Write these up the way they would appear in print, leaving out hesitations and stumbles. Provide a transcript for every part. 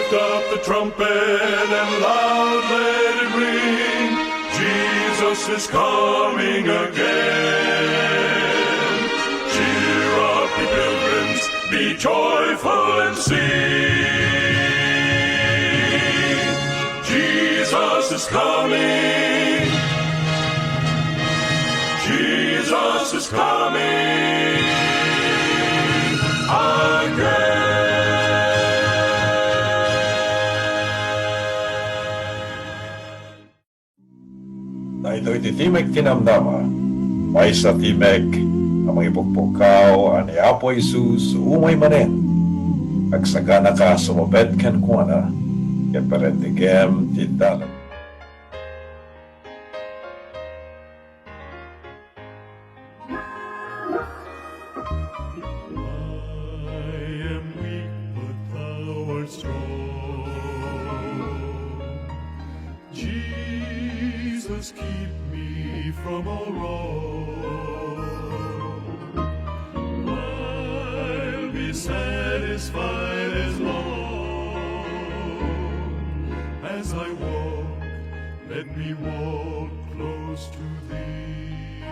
Lift up the trumpet and loud let it ring. Jesus is coming again. Cheer up, ye pilgrims, be joyful and sing. Jesus is coming. Jesus is coming again. Ito'y titimek tinamdama, may sa timek, ang mga ipugpukaw, ani Apo Isus, umay manen, agsagana ka sumabed kan kuana, kaya parentigem titalan. Jesus, keep me from all wrong. I'll be satisfied as long as I walk. Let me walk close to Thee.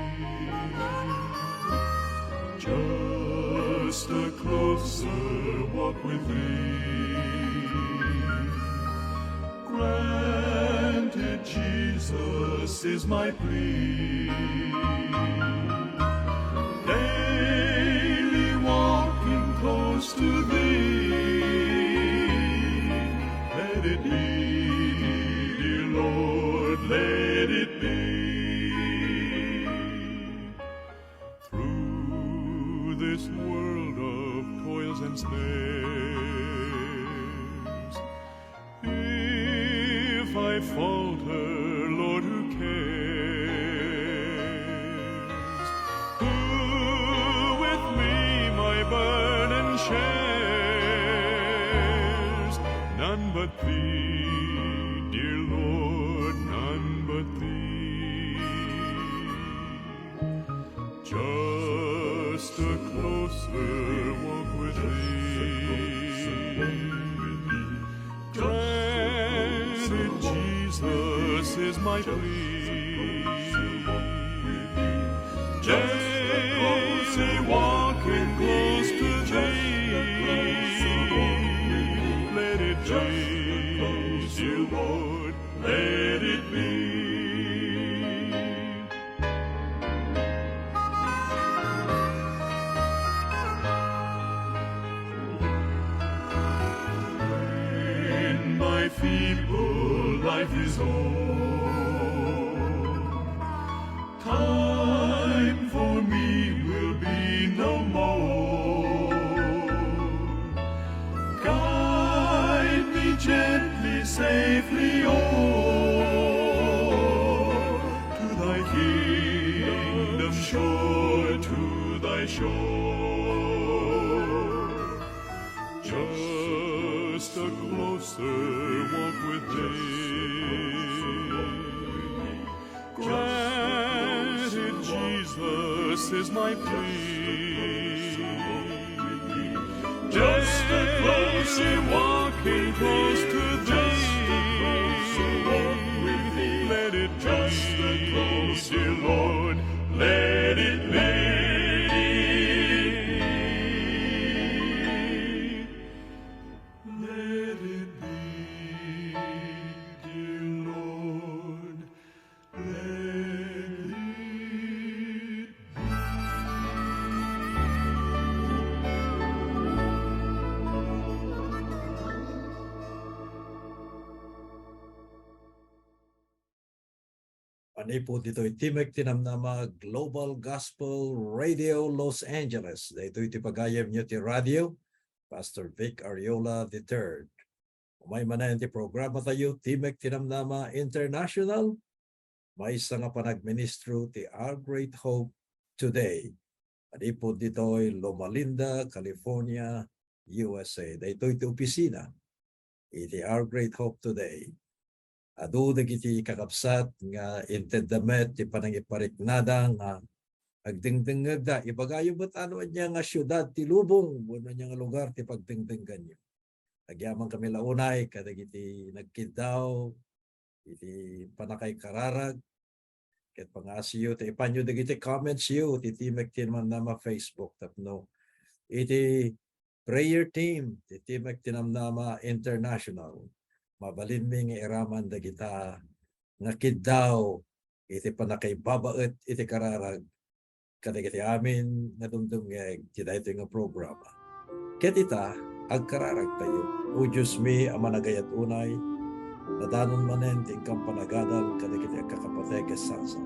Just a closer walk with Thee. Granted, Jesus is my plea. Daily walking close to Thee. Let it be, dear Lord, let it be. Through this world of toils and snares, if I falter, Lord, who cares? Who with me my burden shares? None but Thee, dear Lord, none but Thee. Just a closer walk with Thee. Granted, Jesus is my plea. Daily walking close to Thee. Let it be, dear Lord, let it be. When my feeble life is o'er, time for me will be no more. Guide me gently, safely o'er to Thy kingdom shore, to Thy shore. Just a closer walk with Thee. Granted, Jesus is my plea. Just a closer walking close to Thee. Let it be, dear Lord, let it be. Let it be, dear Lord, let it be. Ani po dito'y Timek Tinamnama Global Gospel Radio Los Angeles. Dito'y tipagayam niyo ti radio, Pastor Vic Ariola III. Umay manayan ti programa tayo, Timek Tinamnama International. May isa nga panagministro ti Our Great Hope Today. Ani po dito'y Loma Linda, California, USA. Dito'y ti opisina. Iti Our Great Hope Today. Adu dagiti kakabsat nga intedamet ti panangipariknada nga agdingdingag da ibagayo bet ano niya nga syudad ti lubong wano niya nga lugar ti pagdingdinggan niyo. Agyaman kami launay, kadagiti nagkidaw, iti panakay kararag, ket pangasiyo, ti ipanyo dagiti comments yu, ti Timek Tinamnama Facebook, tapno, iti prayer team, ti Timek Tinamnama International, mabalin mi nga iraman dagita, nga kiddaw, iti panakay babaet, iti kararag, kadagiti amin, nga dumdumngeg, ti dayto nga programa. Ket ita, agkararag tayo. O Diyos mi, ama nagayat unay, nadanon manen ti kampanagadal kadagiti agkakapatay kasasa.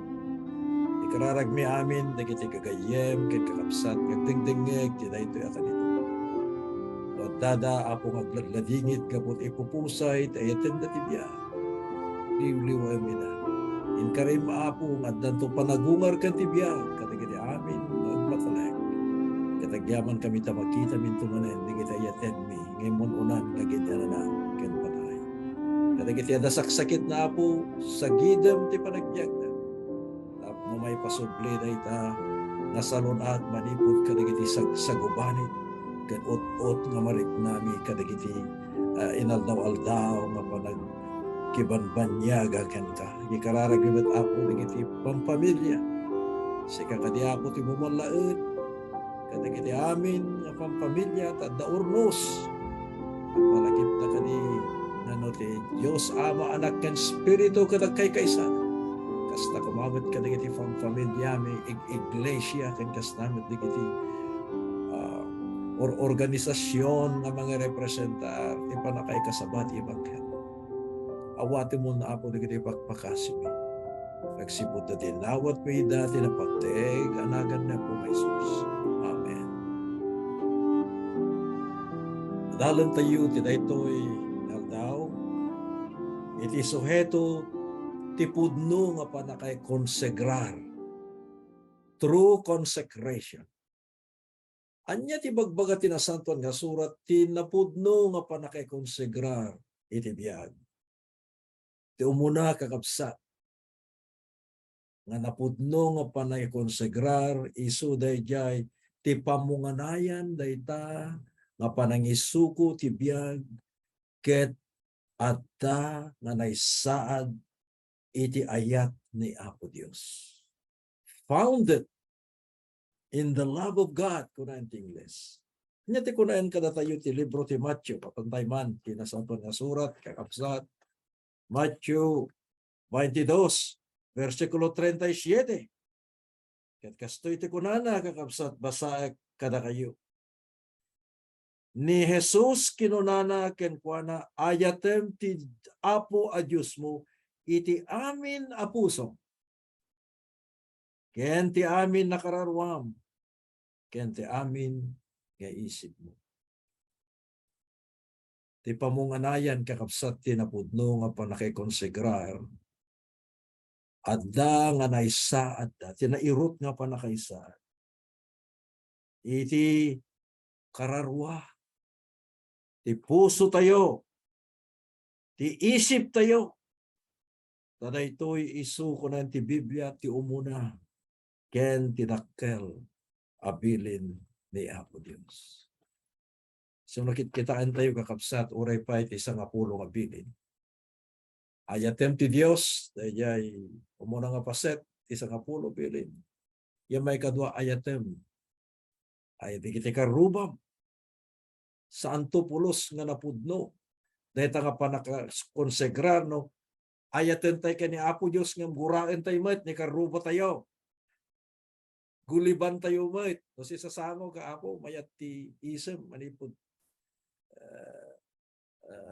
Ikararag mi amin dagiti kagayem ket kakabsat ngagdingdingeg ti daytoy a kanito. Wadada apo ngagladladingit kaput ipupusay ti ayaten da ti biya. Liwliway mi na. Inkarim apo ngaddanto panagungar kan ti biya kadagiti amin agmatalek. Katagyaman kami tamakita minto manen dagiti ayaten mi ngimon unan dagiti ananan ken patay. Kadagiti adasaksakit na apo sa gidem ti panagbiag na. Tapno may pasubli na ita nasalunat manipod kadagiti sagubanit ken ot-ot nga mariknami kadagiti inaldaw-aldaw nga panag kibanbanyaga ken ka. Ikararagibet apo dagiti pampamilya. Sika kadi apo ti bumanlaet kadagiti amin nga pampamilya tadda urnos. Malagip na kadi nano ti Dios Ama Anak ken Espiritu kadag kay kaysa. Kasta kumawit kadagiti pampamilya mi iglesia ken kastamit digiti or organisasyon nga mga representar ti panakay kasabat ibagken. Awati mo na apo digiti pagpakasimi. Nagsibot na tinawat mo dati na pagteg anagan na po Jesus. Amen. Dalan tayo ti daytoy aldaw iti suheto ti pudno nga panakay konsegrar. True consecration. Anya ti bagbaga tinasantuan nga surat ti napudno nga panakay konsegrar iti biag. Ti umuna kakabsat nga napudno nga panay konsegrar isu dayjay ti pamunganayan dayta nga panangisuko ti biag ket adda nga naisaad iti ayat ni Apo Dios. Founded in the love of God, kunain ti Ingles. Nya ti kunain kada tayo ti libro ti Matthew, papantay man, kinasantuan nga surat, kakabsat, Matthew 22, versikulo 37. Ket kastoy ti kunana kakabsat basaek kada kayo. Ni Jesus kinunana ken kuana ayatem ti Apo a Dios mo iti amin a puso. Ken ti amin nakararwam. Ken ti amin nga isip mo. Ti pamunganayan kakabsat ti napudno nga panakikonsegrar adda nga naisaad da, ti nairot nga panakaisaad. Iti kararwa, ti puso tayo, ti isip tayo, tada ito'y isuko na ti Biblia, ti umuna, ken tinakkel, abilin ni Apo Dios. So nakitkitaan tayo kakabsat, uray pa iti isang apulong abilin. Ayatem ti Dios, dayjay umuna nga paset, isang apulo abilin. Yan may kadwa ayatem. Ay di kiti karubam. Saan to pulos nga napudno. Dahil nga panakonsegrar, no? Ayaten tayo ka ni Apo Diyos nga gurain tayo mat, ni karuba tayo. Guliban tayo mat. No si sasamo ka Apo, mayat ti isem, manipod.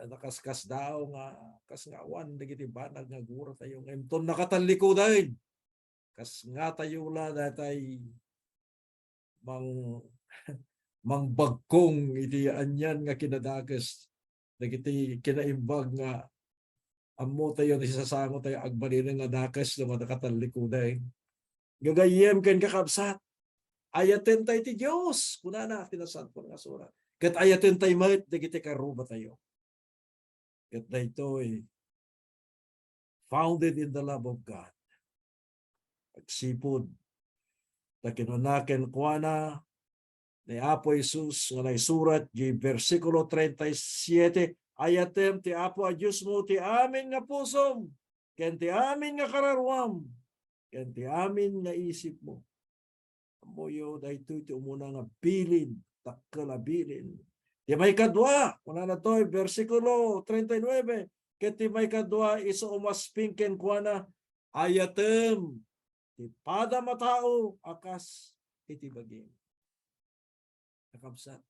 Nakaskas daw nga, kas nga awan, nagiti banag nga gura tayo. Ngayon to nakataliko dahil. Kas nga tayo la datay mang bagkong iti anyan nga kinadagas. Nagiti kinaimbag nga amo tayo ni sasango tayo agbalin nga dakas na nakataliko dahil. Gagayem ken kakabsat. Ayaten tayo ti Diyos. Kuna na, tinasan po nga surat. Kat ayaten tayo mat, nagiti karuba tayo. Kat na ito'y founded in the love of God. Agsipod, na kinunaken kuana, ni Apo Jesus nga naisurat di versikulo 37 ayatem ti Apo a Diyos mo ti amin nga pusom ken ti amin nga kararwam ken ti amin nga isip mo. Amoyo daytoy ti umuna nga bilin takkalabilin. Ti may kadwa kuna na toy versikulo 39 ket ti may kadwa iso umasping ken kuana ayatem ti pada matao akas iti bagim. Nakabsat.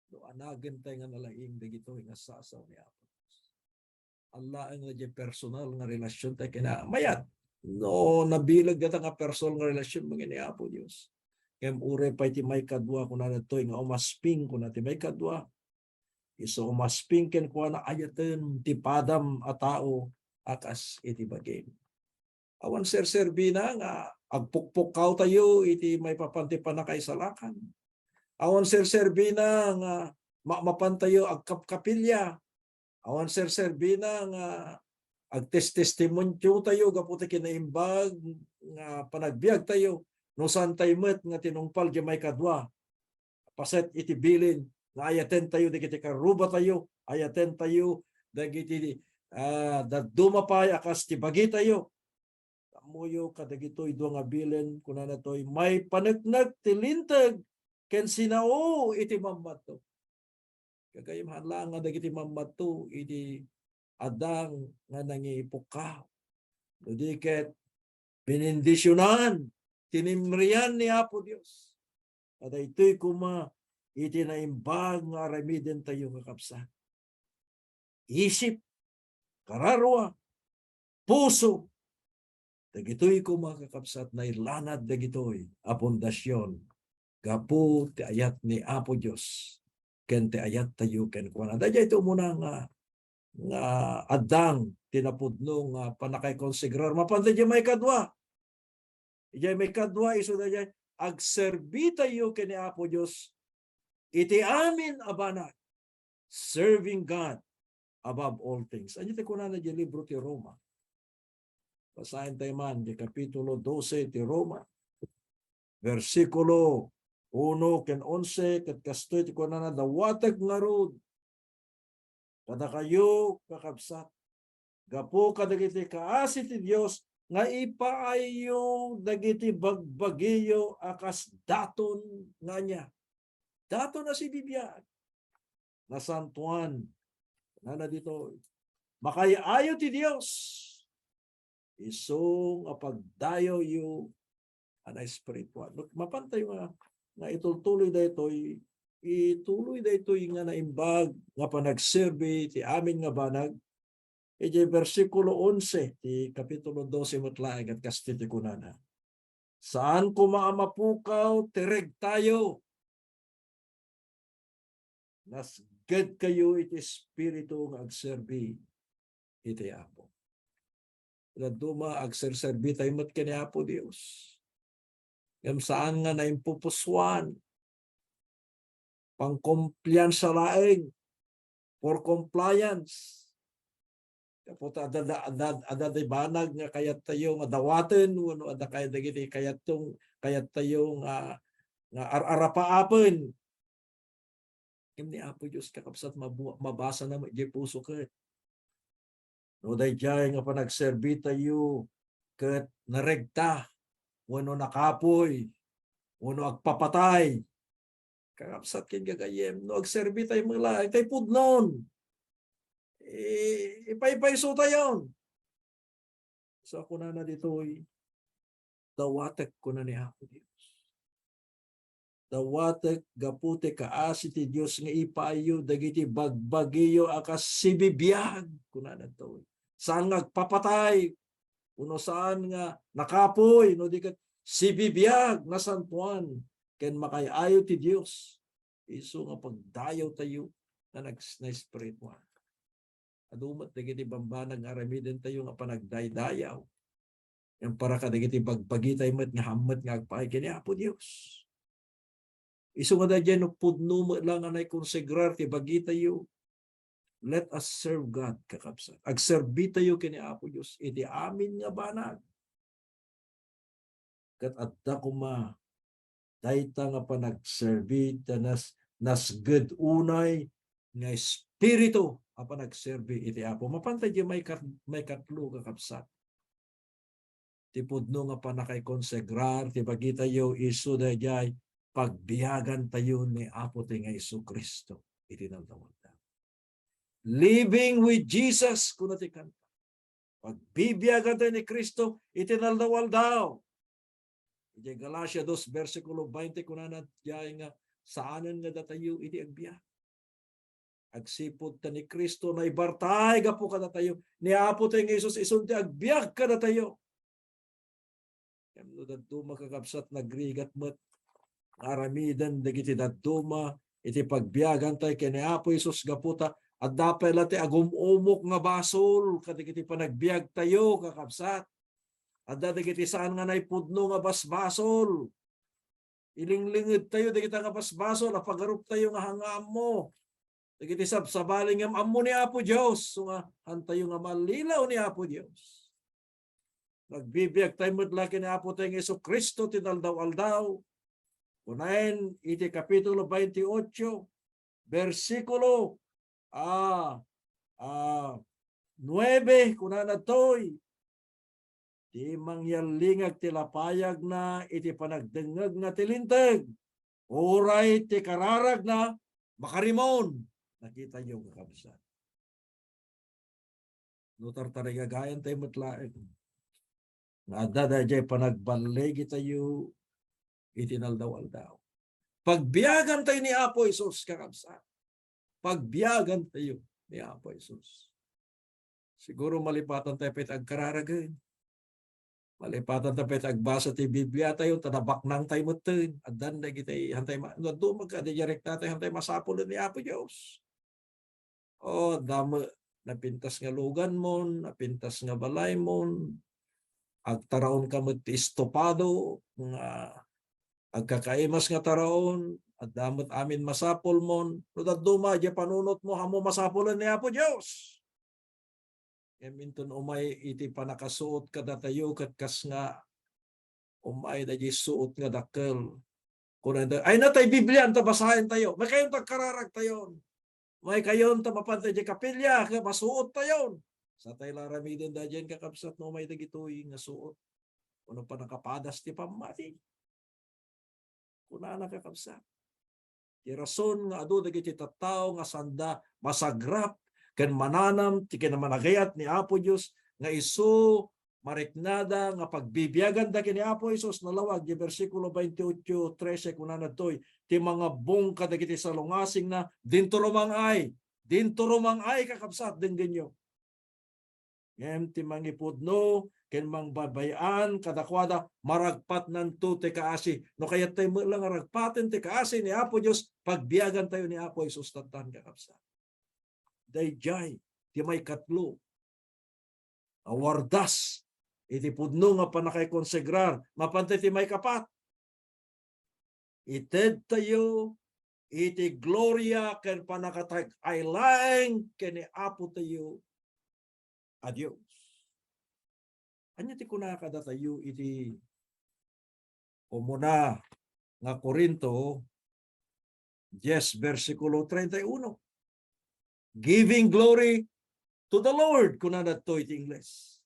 Do anagin tayo nga nalaing dagito nga sasaw ni Apo. Allah ang nga personal nga relasyon tayo kina mayat. No, nabilag data nga personal nga relasyon mga ni Apo Diyos. Kem ure pa iti may kadwa kuna na to'y nga umasping kuna ti may kadwa. Iso umasping ken kuna ayaten ti padam a tao akas iti bagim. Awan ser-serbina nga agpukpukaw tayo iti may papantipan na kaisalakan. Awan ser-serbina nga mapantayo agkapkapilya. Awan ser-serbina nga agtestestimonyo tayo gaputi kinaimbag nga panagbiag tayo no saan tayo met nga tinungpal di may kadwa. Paset iti bilin nga ayaten tayo dagiti karuba tayo, ayaten tayo dagiti dadumapay akas ti bagi tayo. Amuyo kadagitoy do nga bilin kuna na toy may panagnag ti lintag ken sinao iti mammato. Kagayem hala nga dagiti mammato iti adang nga nangipukaw. Dudiket binindisyonan tinimrian ni Apo Dios. At ito'y kuma iti naimbag nga aramiden tayo kakapsan. Isip, kararwa, puso, dagitoy kuma kakapsat na ilanad dagitoy a pundasyon. Gapu ti ayat ni Apo Dios ken ti ayat tayo ken kuana. Dayay ito muna nga adang tinapudno nga panakay konsigrar mapantay di may kadwa. Ijay may kadwa iso dayay agserbi tayo ken ni Apo Dios iti amin abanag serving God above all things. Anyo ti kunan di libro ti Roma. Basahin tayo man di kapitulo 12 ti Roma. Versikulo 1 ken 11 ket kastoy ti kunan dawatag nga rod. Kada kayo kakabsat. Gapo kadagiti kaasi ti Dios nga ipaayo dagiti bagbagiyo akas daton nga niya. Daton na si bibiyag. Nasantuan. Na dito. Makayaayo ti Dios. Isong apagdayo yu anay spiritual. Mapantay nga itultuloy daytoy ituloy daytoy nga naimbag nga panagserbi ti amin nga banag. Iti versikulo 11 ti kapitulo 12 matlaeng at kastiti kunana. Saan ko maamapukaw tireg tayo. Nasged kayo iti espiritu nga agserbi iti Apo. Duma agserserbi tayo mat kini Apo Dios. Ngam saan nga naimpupuswan pang-compliance sa laeng for compliance. Kapot ada banag nga kayat tayo nga dawaten wano ada kayat dagiti kayat tayo nga arapaapen. Ni Apo Dios kakabsat mabasa na di puso ket. No dayjay nga panagserbi tayo ket naregta wano nakapoy wano agpapatay. Kakabsat ken gagayem no agserbi tayo mga tay pudnon. Ipay-payso tayo. So ako na dito'y dawatek ko na ni Apo Dios. Dawatek gapute kaasi ti Dios nga ipayo dagiti bagbagiyo akas sibibiyag ko na dito'y. Saan ngagpapatay? Uno saan nga nakapoy no di ket sibibiyag nasantuan ken makayayo ti Dios. Isu nga pagdayaw tayo na spiritual. Adumat dagiti bambanag nga aramiden tayo nga panagdaydayaw. Yang para kadagiti bagbagi tayo met nga hamet nga agpaay kini Apo Dios. Isu nga dadyan no pudno lang nga naikonsegrar ti bagi tayo. Let us serve God kakabsat. Agserbi tayo kini Apo Dios iti amin nga banag. Ket adda kuma dayta nga pa nagserbi nas good unay nga espiritu apa nagserbi iti Apo. Mapantay di may katlo kakapsat. Ti pudno nga pa nakay-konsegrar, ti bagi tayo isu dayjay pagbiyagan tayo ni Apo ti nga Isu Kristo iti naldawan. Living with Jesus kuno ti kanta. Pagbibiyagan tayo ni Kristo iti naldawal daw. Iti Galacia 2 versikulo 20 kunana jay nga saanan nga datayo iti agbiya. Agsipod ta ni Kristo na ibartay gapo kada tayo. Ni Apo tayo nga Isus isunti agbiyak kada tayo. Kamno dadto makakapsat nagrigat met aramidan dagiti daduma iti pagbiyagan tayo kay ni Apo Isus gaputa at dapat lati agumumok nga basol kadagiti panagbiag tayo kakapsat. At dagiti saan nga naipudno nga basbasol. Ilinglingid tayo dagiti nga basbasol apagarup tayo nga hangam mo. Dagiti sabsabaling nga ammo ni Apo Dios so nga hantayo nga malilaw ni Apo Dios. Nagbibiag tayo mudlaki ni Apo tayo Yesu Kristo tinaldaw-aldaw. Unahin iti kapitulo 28 versikulo 9 kunana toy di mangyalingag tilapayag na iti panagdengeg nga tilinteg. Oray ti kararag na makarimon. Nakita niyo kakabsat. Nutar tarigagayan tayo matlaeng. Naadada jay panagbalegi tayo itinaldaw-aldaw. Pagbiyagan tayo ni Apo Isus kakabsat. Pagbiyagan tayo ni Apo Isus. Siguro malipatan tayo pet agkararagin. Malipatan tayo pet agbasa ti Biblia tayo, tanabak nang tayo mutin. At dan na kita hantay magkadidirect natin hantay masapol ni Apo Diyos. O dama napintas nga lugan mo, napintas nga balay mo, agtaraon ka mo ti estopado, nga agkakaimas nga taraon, at damot amin masapol mo, no daduma, di panunot mo, hamo masapulan ni Apo Diyos. Minton umay iti panakasuot kada tayo kat kas nga umay da suot nga dakkel. Kunanda ay natay Biblia anta basahin tayo. May kayon tagkararag tayon. May kayon ta mapantay di kapilya ka masuot tayon. Sa tay laramiden da diyan kakabsat no may dagitoy nga suot. Kuno pa nakapadas ti pamati. Kuna kakabsat. Ti rason nga adu dagiti tattao nga sanda masagrap ken mananam ti kinamanagayat ni Apo Dios nga isu mariknada nga pagbibiyagan da kini Apo Isus nalawag di bersikulo 28:13 kunana toy ti mga bung kadagiti salungasing na dinto rumangay kakabsat denggenyo. Ngem ti mangipudno ken mangbabayan kadakwada maragpat nanto ti kaasi no kayat tayo lang ragpaten ti kaasi ni Apo Dios pagbiyagan tayo ni Apo Isus tantan kakabsat. Dayjay ti may katlo awardas iti pudno nga panakay konsegrar mapantay ti may kapat ited tayo iti gloria ken panakatag aylaeng ken ni Apo tayo adios. Anya ti kunakada tayo iti umuna nga Korinto 10 versikulo 31. Giving glory to the Lord. Kunana to iti Ingles.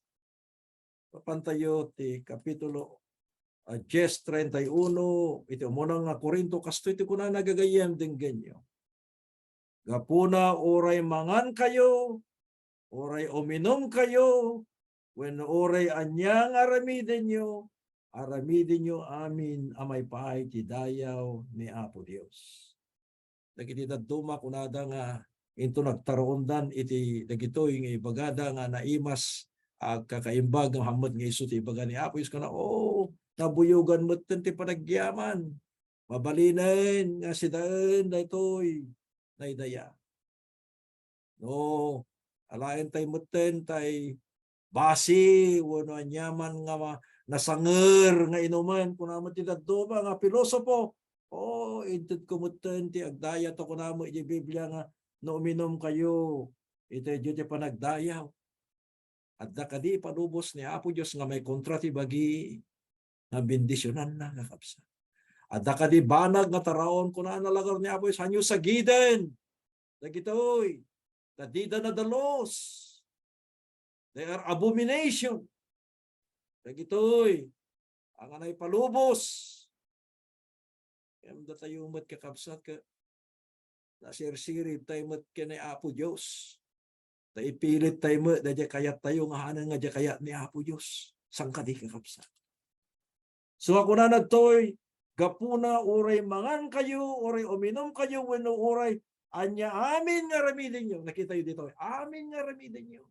Papantayo ti kapitulo 10:31 iti umunang nga Korinto kasto iti kunana nagagayem denggenyo. Gapuna oray mangan kayo, oray uminom kayo, when oray anyang aramiden nyo amin amay paay ti dayaw ni Apo Dios. Dagiti daduma kunada nga into nagtaroondan iti dagitoy nga ibagada nga naimas kakaimbag ng hamad nga isu ti ibaga ni Apo Dios kana nabuyugan mo ti panagyaman mabalinen nga si daan daytoy naidaya. No alaen tay mutten tay basi wano anyaman nga nasanger nga inuman kunamo ti daduma nga pilosopo inted kumutten ti agdaya to kunamo iti Biblia nga no uminom kayo, ito yung panagdayaw. At kadi panubos ni Apo Diyos nga may kontra ti bagi na bendisyonan na kakabsa. Adda ka di banag nga taraon ko na nalagar ni Apo sanyo sa giden. Dagitoy. Tadida na dalos. They are abomination. Dagitoy. Ang anay palubos. Kaya da tayo mat kakabsat ka. Nasirsirib tayo mat ka ni Apo Diyos. Tayo ipilit tayo mat. Dadya kayat tayo nga hanang nga kayat ni Apo Diyos. Sang ka di kakabsat. So ako na nagtoy. Gapuna uray mangan kayo. Uray uminom kayo. Wano uray. Anya amin nga ramidin nyo. Nakita yun dito. Amin nga ramidin nyo.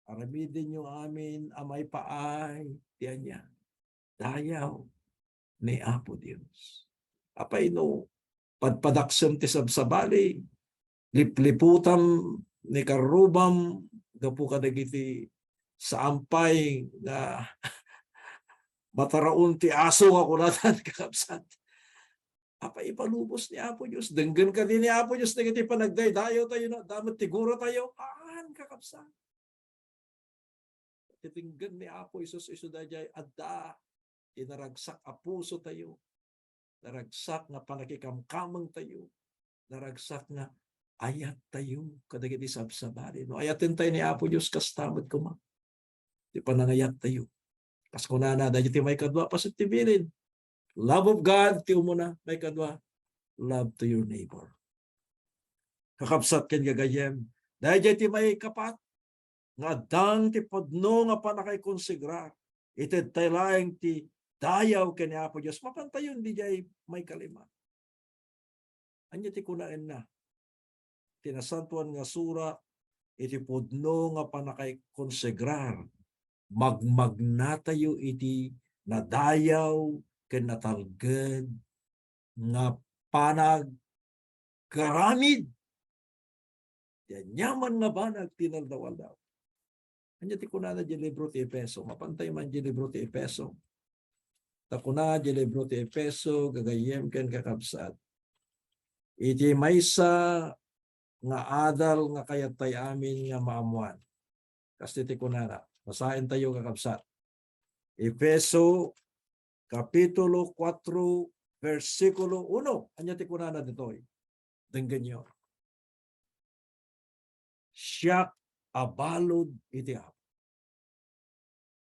Aramidin nyo amin. Amay paay. Diyan niya. Dayaw ni Apo Diyos. Apay no. Padpadaksem ti sabsabali. Lipliputam ni karubam. Gapu ka nagiti sa ampay nga mataraon ti aso ako natan kakabsat. Apa ipalubos ni Apo Diyos. Denggan ka din ni Apo Diyos. Nagiti panagdaydayo tayo na. Damat tigura tayo. Kakabsat. Titinggan ni Apo Isus isudajay adda. Inaragsak a puso tayo. Naragsak nga panakikamkamang tayo. Naragsak nga ayat tayo. Kadagiti sabsabali. No, ayatin tayo ni Apo Diyos kastamad ko ma. Di panangayat tayo. Kas kunana, dahil ti may kadwa, pasitibilin. Love of God, ti umuna, may kadwa. Love to your neighbor. Kakabsat ken gagayem. Dahil ti may kapat. Nga dang ti podno nga panakay konsigrar. Ited tayo laing ti dayaw ken ni Apo Diyos. Mapantayon di jay may kalima. Anya ti kunaen na. Tinasantuan nga sura. Iti podno nga panakay konsigrar. Magmagnatayo iti nadayaw ken natalged nga panag karamid. Yan yaman nga banag tinaldawal daw. Anya ti kunana di libro ti Efeso. Mapantay man di libro ti Efeso. Takuna di libro ti Efeso gagayem ken kakabsat. Iti maysa nga adal nga kayat tay amin nga maamuan. Kasi ti kunana. Basahin tayo kakabsat. Efeso Kapitulo 4 versikulo 1. Anya ti kunana ditoy. Denggan nyo. Siyak abalod iti Apo.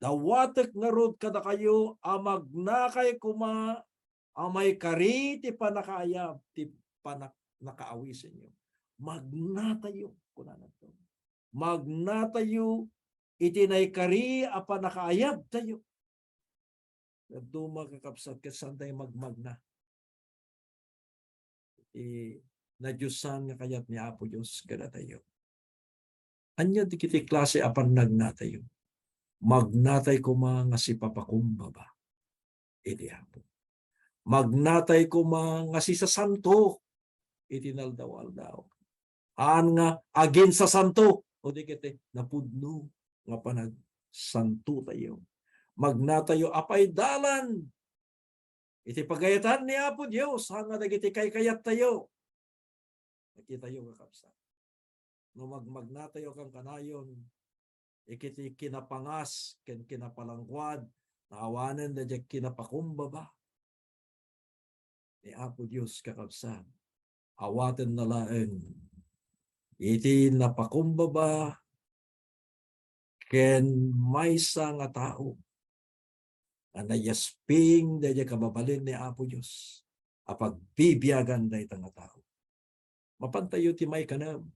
Dawatek nga rod kada kayo amagnakay kuma amay kari ti panakaayab ti nakaawisen nyo. Magnatayo kunana to. Magnatayo itinay kari apa nakaayab tayo. Duma kakabsat kasan tayo magmagna. Nadyusan nga kayat ni Apo Diyos kada tayo. Anya di kiti klase apan nagnatayo. Magnatay ko mga si papakumbaba. Iti Apo. Magnatay ko mga si sa santo. Itinaldawal daw. An nga agin sa santo. O di kiti napudno. Nga panag santo tayo. Magnatayo apay dalan. Iti pagayatan ni Apo Diyos. Hanga nagiti kayat tayo. Nakita tayo kakabsat. No magmagnatayo kang kanayon. Ikiti kinapangas. Ken kinapalangkwad. Naawanan na dyan kinapakumbaba. Ni Apo Diyos kakabsat. Awatan na laeng. Iti napakumbaba. Ken maysa nga tao anayasping daya kababalin ni Apo Diyos apag bibiyagan da itang nga tao. Mapantayo ti may kanam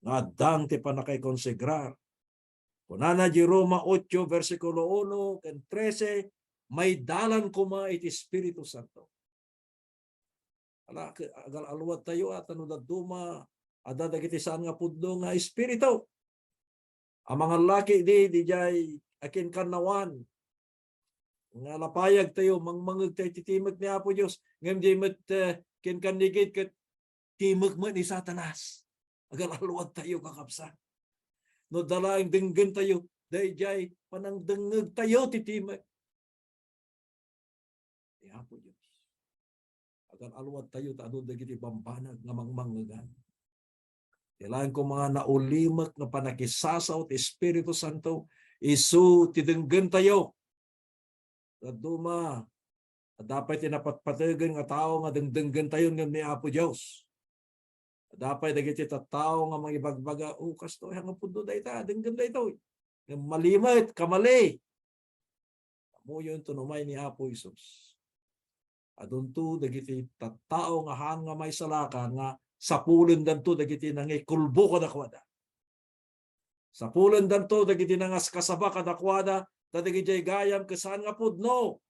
nga dang ti panakay konsegrar. Kunana di Roma 8 versikulo 1 ken 13 may dalan kuma iti Espiritu Santo. Agal aluwat tayo at ano duma ada dagiti saan nga pudno nga Espiritu. Ang mga laki di jay akin kanawan. Nga lapayag tayo, mangmangag tayo titimag ni Apo Diyos. Ngayon di mat kinkandigit kat timag mo ni Satanas. Agal aluwag tayo kakapsa. No dalaing denggan tayo, day jay panang dengag tayo titimag. Ni Apo Diyos. Agal aluwag tayo, taado dagiti bambanag nga mangmangagan. Kailangan ko mga naulimak na panakisasaw ti Espiritu Santo, isu tidenggan tayo. At duma, At dapat tinapatpatagan nga tao nga dengdenggan tayo ng ni Apo Diyos. Dapat dagiti tattao nga mga ibagbaga, kasto nga pundo da ita, denggan da ito. Malimit, kamali. Amo yun tunumay ni Apo Isus. Adunto dagiti tattao nga hanga may salaka nga sapulen danto dagiti nangi kulbo kadakwada. Sapulen danto dagiti nangas kasaba kadakwada, dagiti gayam kesan nga pudno.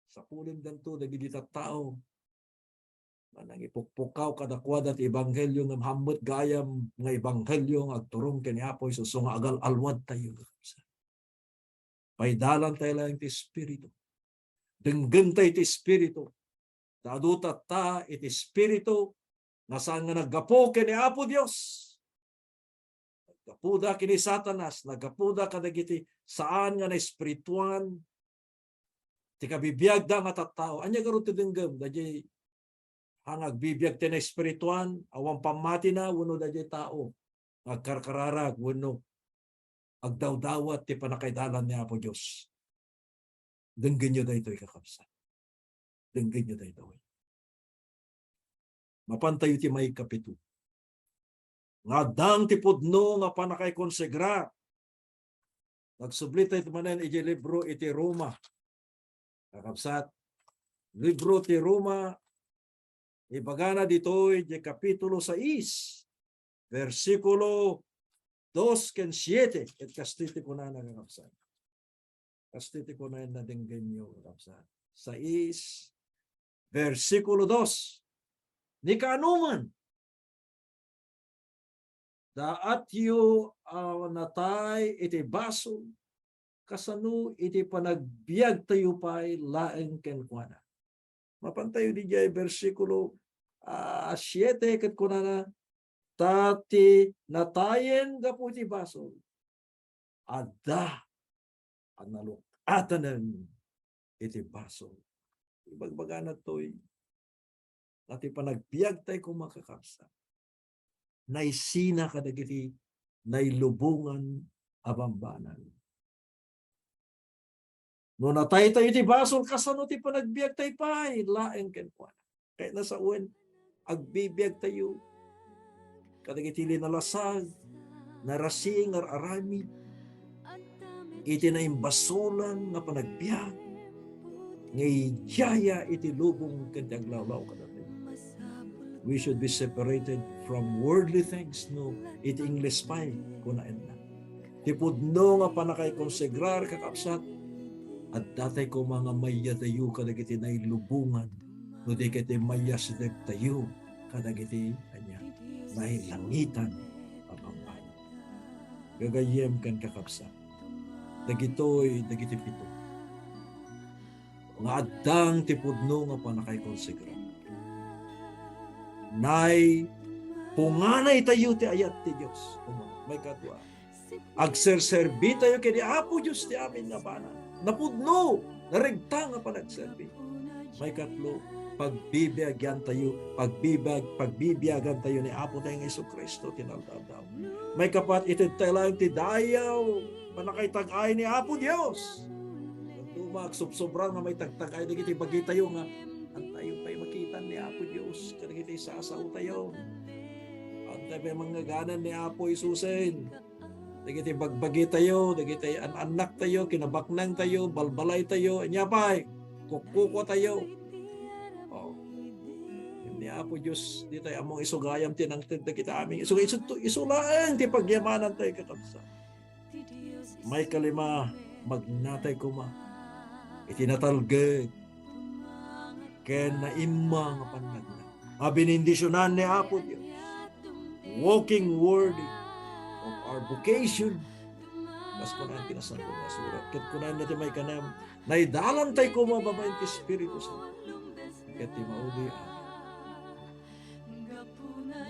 Sapulen danto dagiti tattao manang ipukpukaw kadakwada ti ebanghelyo nga hambet gayam nga ebanghelyo nga agturong ken ni Apo Isus nga agal alwad tayo. Paidalan tayo lang ti Espiritu. Denggen tayo ti Espiritu. Daduta ta iti Espiritu nga saan nga naggapo ken ni Apo Dios. Naggapuda kini Satanas, naggapuda kadagiti saan nga na espirituan ti kabibiyag da nga tattao. Anya garo ti denggem dayjay hangag bibiyag ti na espirituan awan pamati na wenno dayjay tao. Agkarkararag wenno agdawdawat ti panakaidalan ni Apo Dios. Denggen nyo daytoy kakabsat. Denggen nyo daytoy. Mapantayo ti may kapito. Nga dang ti pudno nga panakay konsegra. Nagsublit tayo manen iti libro iti Roma. Kakabsat. Libro ti Roma. Ibagana ditoy iti kapitulo 6. Versikulo 2 ken 7. At kastiti ko na kakabsat. Kastiti ko na denggen nyo kakabsat. 6. Versikulo 2. Ni kaanuman daat yu natay iti baso kasano iti panagbiag tayo pa'y laeng kenkuana. Mapantayo di jay versikulo 7 ket kunana tati natayen gapu iti baso adda analukatanen iti baso. Ibagbaga na to'y at ipanagbiag tayo kung makakapsa. Naisina kadagiti, nailubungan abambanan. No natay tayo iti basol, kasano ti panagbiag tayo pa'y laeng kenkuana. Kaya nasa uwan, agbibiag tayo, kadagiti linalasag, narasing, arami, iti na imbasulan na panagbiag, ngay jaya iti lubong kanyaglaw-law kada. We should be separated from worldly things, no? Iti English pa kunain na. Tipudno nga panakay konsegrar kakapsat at datay ko mga maya tayo kadagiti na ilubungan no di kiti maya sidag tayo kadagiti anya na ilangitan apampan. Gagayem kan kakapsat. Dagitoy dagiti pito. Nga addang tipudno nga panakay konsegrar. Nay punganay tayo ti ayat ti Diyos. May katwa. Agserserbi tayo kini Apo Diyos ti amin nga banan. Napudno, narigta nga panagserbi. May katlo, pagbibiyagyan tayo, pagbibiyagan tayo ni Apo tayong Jesucristo tinaldaw. May kapat itid tayo lang ti dayaw, manakay tag-ay ni Apo Diyos. Tumag subsobran nga may tagtag-ay na kiti bagi tayo nga antayo pa'y makitan ni Apo Diyos. Kanagiti sasaw tayo. Antay pa'y mga ganan ni Apo Isusin. Dagiti bagbagi tayo. Dagiti anak tayo. Kinabaknang tayo. Balbalay tayo. Anya pa'y kukuko tayo. Ni Apo Diyos. Di tayo among isugayam tinangtid na kita aming isulaang ti pagyamanan tayo kakabsa. May kalima magnatay kuma. Itinatalgag. Kaya na ima nga panagna. Mabinindisyonan ni Apo Diyos. Walking worthy of our vocation. Mas ko na ang pinasan ko na surat. Kaya ko na natin may kanam. Naidalan tayo ko mababayin ti Espiritu Santo. Kaya ti mauli amin.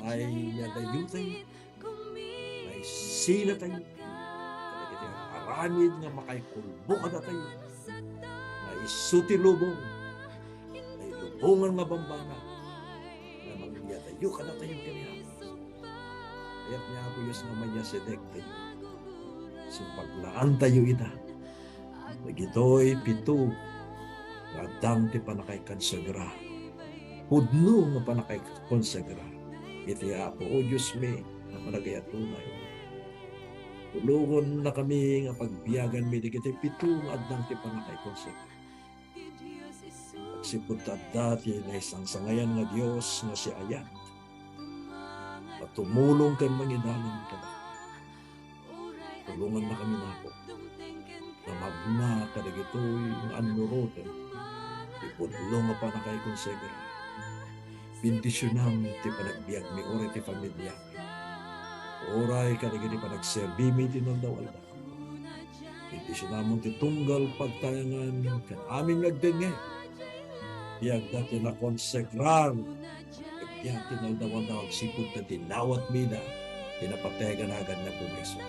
May yadayo tayo. May sina tayo. Kaya kita aramid nga makaikulbo ka na tayo. May sutilubong. Bungan nga bambana na magyatayo ka na tayo kanihapos. Kaya't niya ako Diyos nga manya sedek tayo. So paglaan tayo ita, Nagitoy pito nga dang ti panakay konsagra. Pudno nga panakay konsagra. Iti Apo, O Diyos mi, na panagaya tunay. Tulungon na kami nga pagbiyagan mi, di kita pito nga dang ti panakay konsagra. Pagsipod dati na isang sangayan nga Diyos nga si Ayan. Patumulong kan mangidalan ka na. Tulungan na kami nako. Na magna kadagitoy nga anluroten. Ipudlo nga panakay konsagra. Bendisyonan ti panagbiag mi oray ti pamilya. Oray kadagiti panagserbi mi tinandawal na. Bendisyonan mo ti tunggal pagtayangan kan aming nagdengay. Biag dati na konsekrar. Biag tinaldawal na sipod na tinawat mi na. Tinapategan agad na po Jesus.